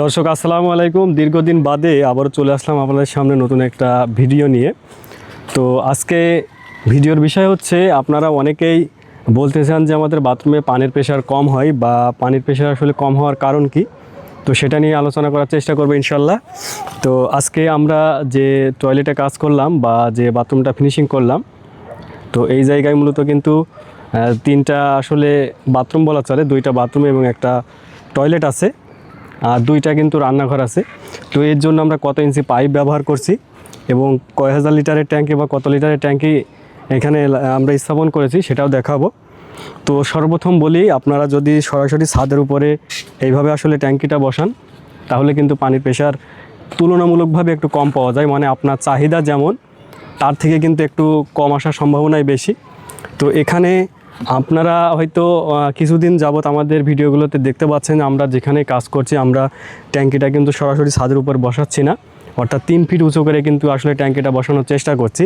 দর্শক আসসালামু আলাইকুম। দীর্ঘদিন বাদে আবার চলে আসলাম আপনাদের সামনে নতুন একটা ভিডিও নিয়ে। তো আজকে ভিডিওর বিষয় হচ্ছে, আপনারা অনেকেই বলতে চান যে আমাদের বাথরুমে পানির প্রেশার কম হয় বা পানির প্রেশার আসলে কম হওয়ার কারণ কি। তো সেটা নিয়ে আলোচনা করার চেষ্টা করবো ইনশাল্লাহ। তো আজকে আমরা যে টয়লেটে কাজ করলাম বা যে বাথরুমটা ফিনিশিং করলাম, তো এই জায়গায় মূলত কিন্তু তিনটা আসলে বাথরুম বলা চলে, দুইটা বাথরুম এবং একটা টয়লেট আছে, আর দুইটা কিন্তু রান্নাঘর আছে। তো এর জন্য আমরা কত ইঞ্চি পাইপ ব্যবহার করছি এবং কয় হাজার লিটারের ট্যাঙ্কি বা কত লিটারের ট্যাঙ্কি এখানে আমরা স্থাপন করেছি সেটাও দেখাবো। তো সর্বপ্রথম বলি, আপনারা যদি সরাসরি ছাদের উপরে এইভাবে আসলে ট্যাঙ্কিটা বসান তাহলে কিন্তু পানির প্রেশার তুলনামূলকভাবে একটু কম পাওয়া যায়, মানে আপনার চাহিদা যেমন তার থেকে কিন্তু একটু কম আসার সম্ভাবনাই বেশি। তো এখানে আপনারা হয়তো কিছুদিন যাবত আমাদের ভিডিওগুলোতে দেখতে পাচ্ছেন, আমরা যেখানে কাজ করছি আমরা ট্যাঙ্কিটা কিন্তু সরাসরি ছাদের উপর বসাচ্ছি না, অর্থাৎ 3 ফিট উঁচু করে কিন্তু আসলে ট্যাঙ্কিটা বসানোর চেষ্টা করছি।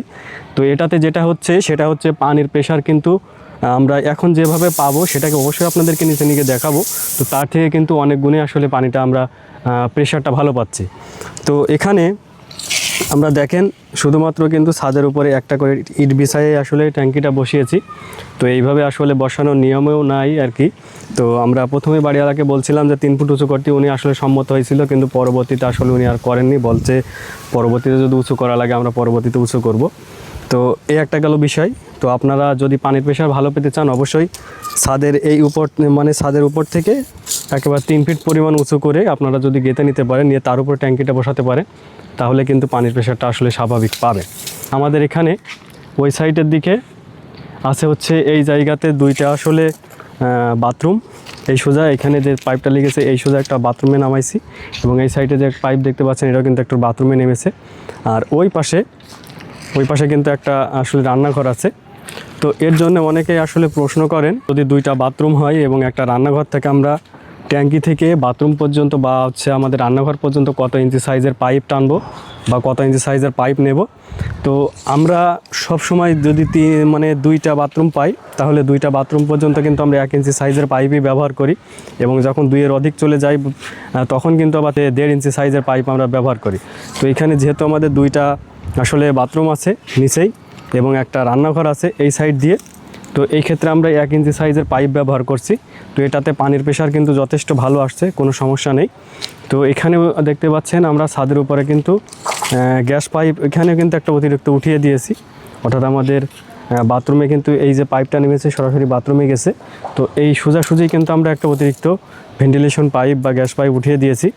তো এটাতে যেটা হচ্ছে সেটা হচ্ছে পানির প্রেশার কিন্তু আমরা এখন যেভাবে পাবো সেটাকে অবশ্যই আপনাদেরকে নিচে নিয়ে দেখাবো। তো তার থেকে কিন্তু অনেক গুণে আসলে পানিটা আমরা প্রেশারটা ভালো পাচ্ছি। তো এখানে আমরা দেখেন শুধুমাত্র কিন্তু ছাদের উপরে একটা করে ইট বিছায়ে আসলে ট্যাঙ্কিটা বসিয়েছি। তো এইভাবে আসলে বসানোর নিয়মেও নাই আর কি। তো আমরা প্রথমে বাড়িওয়ালাকে বলছিলাম যে 3 ফুট উঁচু করতে, উনি আসলে সম্মত হয়েছিল, কিন্তু পরবর্তীতে আসলে উনি আর করেননি, বলছে পরবর্তীতে যদি উঁচু করা লাগে আমরা পরবর্তীতে উঁচু করব। তো এই একটা গেল বিষয়। তো আপনারা যদি পানির প্রেশার ভালো পেতে চান অবশ্যই ছাদের ছাদের উপর থেকে একেবারে 3 ফিট পরিমাণ উঁচু করে আপনারা যদি গেঁথে নিতে পারেন, নিয়ে তার উপর ট্যাঙ্কিটা বসাতে পারেন, তাহলে কিন্তু পানির প্রেশারটা আসলে স্বাভাবিক পাবে। আমাদের এখানে ওই সাইডের দিকে আছে হচ্ছে এই জায়গাতে দুইটা আসলে বাথরুম। এই সোজা এখানে যে পাইপটা লেগেছে এই সোজা একটা বাথরুমে নামাইছি, এবং এই সাইডে যে পাইপ দেখতে পাচ্ছেন এটাও কিন্তু একটা বাথরুমে নেমেছে। আর ওই পাশে কিন্তু একটা আসলে রান্নাঘর আছে। তো এর জন্য অনেকেই আসলে প্রশ্ন করেন, যদি দুইটা বাথরুম হয় এবং একটা রান্নাঘর থেকে আমরা ট্যাঙ্কি থেকে বাথরুম পর্যন্ত বা হচ্ছে আমাদের রান্নাঘর পর্যন্ত কত ইঞ্চি সাইজের পাইপ টানবো বা কত ইঞ্চি সাইজের পাইপ নেব। তো আমরা সব সময় যদি দুইটা বাথরুম পাই তাহলে দুইটা বাথরুম পর্যন্ত কিন্তু আমরা 1 ইঞ্চি সাইজের পাইপই ব্যবহার করি, এবং যখন 2-এর অধিক চলে যায় তখন কিন্তু আবার 1.5 ইঞ্চি সাইজের পাইপ আমরা ব্যবহার করি। তো এখানে যেহেতু আমাদের দুইটা আসলে বাথরুম আছে নিচেই এবং একটা রান্নাঘর আছে এই সাইড দিয়ে, তো এই ক্ষেত্রে আমরা 1 ইঞ্চি সাইজের পাইপ ব্যবহার করছি। তো এটাতে পানির প্রেশার কিন্তু যথেষ্ট ভালো আসছে, কোনো সমস্যা নেই। তো এখানে দেখতে পাচ্ছেন আমরা ছাদের উপরে কিন্তু গ্যাস পাইপ এখানে কিন্তু একটা অতিরিক্ত উঠিয়ে দিয়েছি, অর্থাৎ আমাদের বাথরুমে কিন্তু এই যে পাইপটা নেমেছে সরাসরি বাথরুমে গেছে। তো এই সোজাসুজি কিন্তু আমরা একটা অতিরিক্ত ভেন্টিলেশন পাইপ বা গ্যাস পাইপ উঠিয়ে দিয়েছি।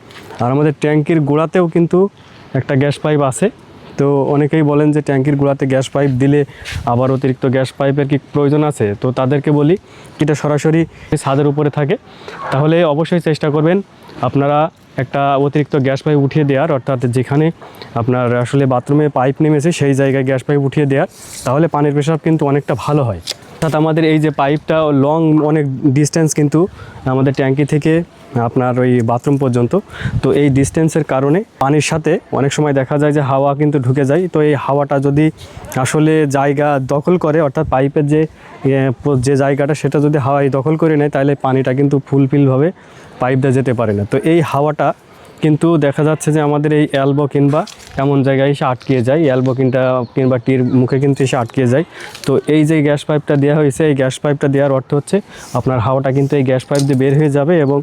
আর আমাদের ট্যাঙ্কির গোড়াতেও কিন্তু একটা গ্যাস পাইপ আছে। তো অনেকেই বলেন যে ট্যাঙ্কির গোড়াতে গ্যাস পাইপ দিলে আবার অতিরিক্ত গ্যাস পাইপের কি প্রয়োজন আছে। তো তাদেরকে বলি, এটা সরাসরি ছাদের উপরে থাকে তাহলে অবশ্যই চেষ্টা করবেন আপনারা একটা অতিরিক্ত গ্যাস পাইপ উঠিয়ে দেওয়ার, অর্থাৎ যেখানে আপনার আসলে বাথরুমে পাইপ নেমেছে সেই জায়গায় গ্যাস পাইপ উঠিয়ে দেওয়ার, তাহলে পানির প্রেশার কিন্তু অনেকটা ভালো হয়। অর্থাৎ আমাদের এই যে পাইপটা লং অনেক ডিস্টেন্স কিন্তু আমাদের ট্যাঙ্কি থেকে আপনার ওই বাথরুম পর্যন্ত। তো এই ডিস্টেন্সের কারণে পানির সাথে অনেক সময় দেখা যায় যে হাওয়া কিন্তু ঢুকে যায়। তো এই হাওয়াটা যদি আসলে জায়গা দখল করে, অর্থাৎ পাইপের যে জায়গাটা সেটা যদি হাওয়ায় দখল করে নেয়, তাহলে পানিটা কিন্তু ফুলফিলভাবে পাইপ দিয়ে যেতে পারে না। তো এই হাওয়াটা কিন্তু দেখা যাচ্ছে যে আমাদের এই এলবো কিংবা এমন জায়গায় এসে আটকিয়ে যায়, এলবো কিংবা টির মুখে কিন্তু এসে আটকিয়ে যায়। তো এই যে গ্যাস পাইপটা দেওয়া হয়েছে, এই গ্যাস পাইপটা দেওয়ার অর্থ হচ্ছে আপনার হাওয়াটা কিন্তু এই গ্যাস পাইপ দিয়ে বের হয়ে যাবে, এবং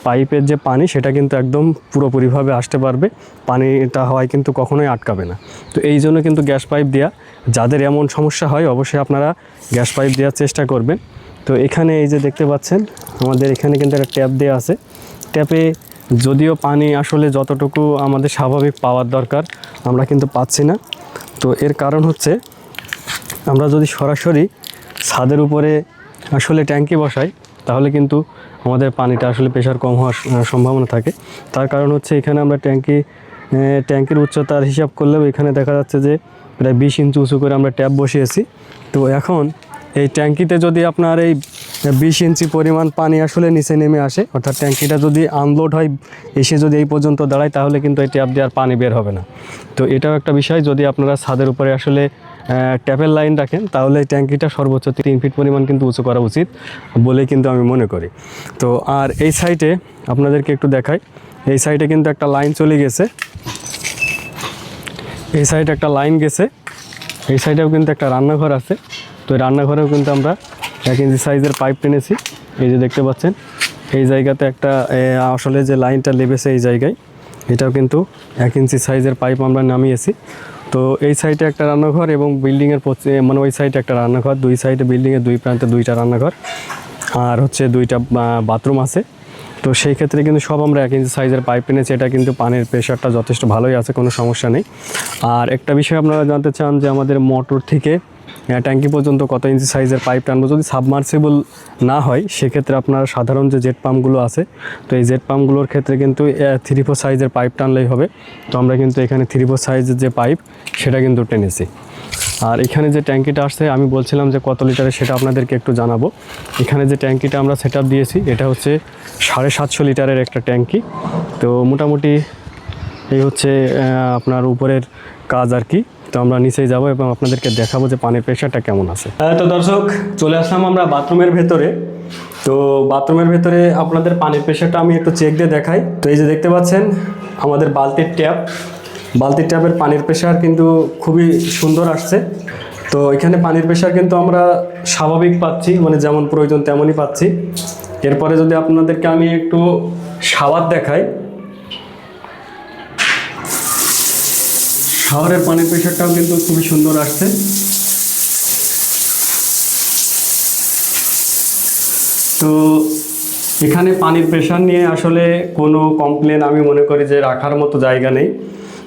পাইপের যে পানি সেটা কিন্তু একদম পুরোপুরিভাবে আসতে পারবে, পানিটা হাওয়ায় কিন্তু কখনোই আটকাবে না। তো এই জন্য কিন্তু গ্যাস পাইপ দেওয়া, যাদের এমন সমস্যা হয় অবশ্যই আপনারা গ্যাস পাইপ দেওয়ার চেষ্টা করবেন। তো এখানে এই যে দেখতে পাচ্ছেন আমাদের এখানে কিন্তু একটা ট্যাপ দেওয়া আছে। ট্যাপে যদিও পানি আসলে যতটুকু আমাদের স্বাভাবিক পাওয়ার দরকার আমরা কিন্তু পাচ্ছি না। তো এর কারণ হচ্ছে আমরা যদি সরাসরি ছাদের উপরে আসলে ট্যাঙ্কি বসাই তাহলে কিন্তু আমাদের পানিটা আসলে প্রেশার কম হওয়ার সম্ভাবনা থাকে। তার কারণ হচ্ছে এখানে আমরা ট্যাঙ্কির উচ্চতার হিসাব করলেও এখানে দেখা যাচ্ছে যে প্রায় 20 ইঞ্চি উঁচু করে আমরা ট্যাপ বসিয়েছি। তো এখন এই ট্যাঙ্কিতে যদি আপনার এই 20 ইঞ্চি পরিমাণ পানি আসলে নিচে নেমে আসে, অর্থাৎ ট্যাঙ্কিটা যদি আনলোড হয় এসে যদি এই পর্যন্ত দাঁড়ায়, তাহলে কিন্তু এই ট্যাপ দিয়ে আর পানি বের হবে না। তো এটাও একটা বিষয়, যদি আপনারা ছাদের উপরে আসলে ট্যাপের লাইন রাখেন তাহলে এই ট্যাঙ্কিটা সর্বোচ্চ 3 ফিট পরিমাণ কিন্তু উঁচু করা উচিত বলে কিন্তু আমি মনে করি। তো আর এই সাইডে আপনাদেরকে একটু দেখাই, এই সাইডে কিন্তু একটা লাইন চলে গেছে, এই সাইডে একটা লাইন গেছে, এই সাইডেও কিন্তু একটা রান্নাঘর আছে। তো এই রান্নাঘরেও কিন্তু আমরা 1 ইঞ্চি সাইজের পাইপ টেনেছি। এই যে দেখতে পাচ্ছেন এই জায়গাতে একটা আসলে যে লাইনটা লেগেছে এই জায়গায়, এটাও কিন্তু 1 ইঞ্চি সাইজের পাইপ আমরা নামিয়েছি। তো এই সাইডে একটা রান্নাঘর এবং বিল্ডিংয়ের মানে ওই সাইডে একটা রান্নাঘর, দুই সাইডে বিল্ডিংয়ের দুই প্রান্তে 2টা রান্নাঘর আর হচ্ছে 2টা বাথরুম আছে। তো সেই ক্ষেত্রে কিন্তু সব আমরা 1 ইঞ্চি সাইজের পাইপ এনেছি। এটা কিন্তু পানির প্রেশারটা যথেষ্ট ভালোই আছে, কোনো সমস্যা নেই। আর একটা বিষয় আপনারা জানতে চান যে আমাদের মোটর থেকে ট্যাঙ্কি পর্যন্ত কত ইঞ্চি সাইজের পাইপ টানবো। যদি সাবমার্সিবল না হয় সেক্ষেত্রে আপনার সাধারণ যে জেট পাম্পগুলো আছে, তো এই জেট পাম্পগুলোর ক্ষেত্রে কিন্তু 3/4 সাইজের পাইপ টানলেই হবে। তো আমরা কিন্তু এখানে 3/4 সাইজের যে পাইপ সেটা কিন্তু টেনেছি। আর এখানে যে ট্যাঙ্কিটা আসছে আমি বলছিলাম যে কত লিটারের, সেটা আপনাদেরকে একটু জানাবো। এখানে যে ট্যাঙ্কিটা আমরা সেট দিয়েছি এটা হচ্ছে 750 লিটারের একটা ট্যাঙ্কি। তো মোটামুটি এই হচ্ছে আপনার উপরের কাজ আর কি। তো আমরা নিচেই যাব এবং আপনাদেরকে দেখাবো যে পানির প্রেশারটা কেমন আছে। তো দর্শক, চলে আসলাম আমরা বাথরুমের ভেতরে। তো বাথরুমের ভেতরে আপনাদের পানির প্রেশারটা আমি একটু চেক দিয়ে দেখাই। তো এই যে দেখতে পাচ্ছেন আমাদের বালতির ট্যাপের পানির প্রেশার কিন্তু খুবই সুন্দর আসছে। তো এখানে পানির প্রেশার কিন্তু আমরা স্বাভাবিক পাচ্ছি, মানে যেমন প্রয়োজন তেমনই পাচ্ছি। এরপরে যদি আপনাদেরকে আমি একটু শাওয়ার দেখাই, শাওয়ারের পানির প্রেশারটাও কিন্তু খুবই সুন্দর আসছে। তো এখানে পানির প্রেশার নিয়ে আসলে কোনো কমপ্লেন আমি মনে করি যে রাখার মতো জায়গা নেই।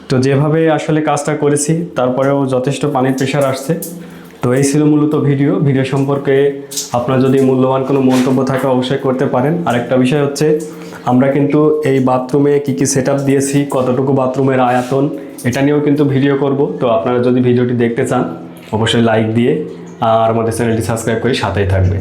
তো যেভাবে আসলে কাজটা করেছি তারপরেও যথেষ্ট পানির প্রেশার আসছে। তো এই ছিল মূলত ভিডিও সম্পর্কে আপনার যদি মূল্যবান কোনো মন্তব্য থাকে অবশ্যই করতে পারেন। আরেকটা বিষয় হচ্ছে আমরা কিন্তু এই বাথরুমে কী সেটআপ দিয়েছি, কতটুকু বাথরুমের আয়তন, এটা নিয়েও কিন্তু ভিডিও করব। তো আপনারা যদি ভিডিওটি দেখতে চান অবশ্যই লাইক দিয়ে আর আমাদের চ্যানেলটি সাবস্ক্রাইব করে সাথেই থাকবে।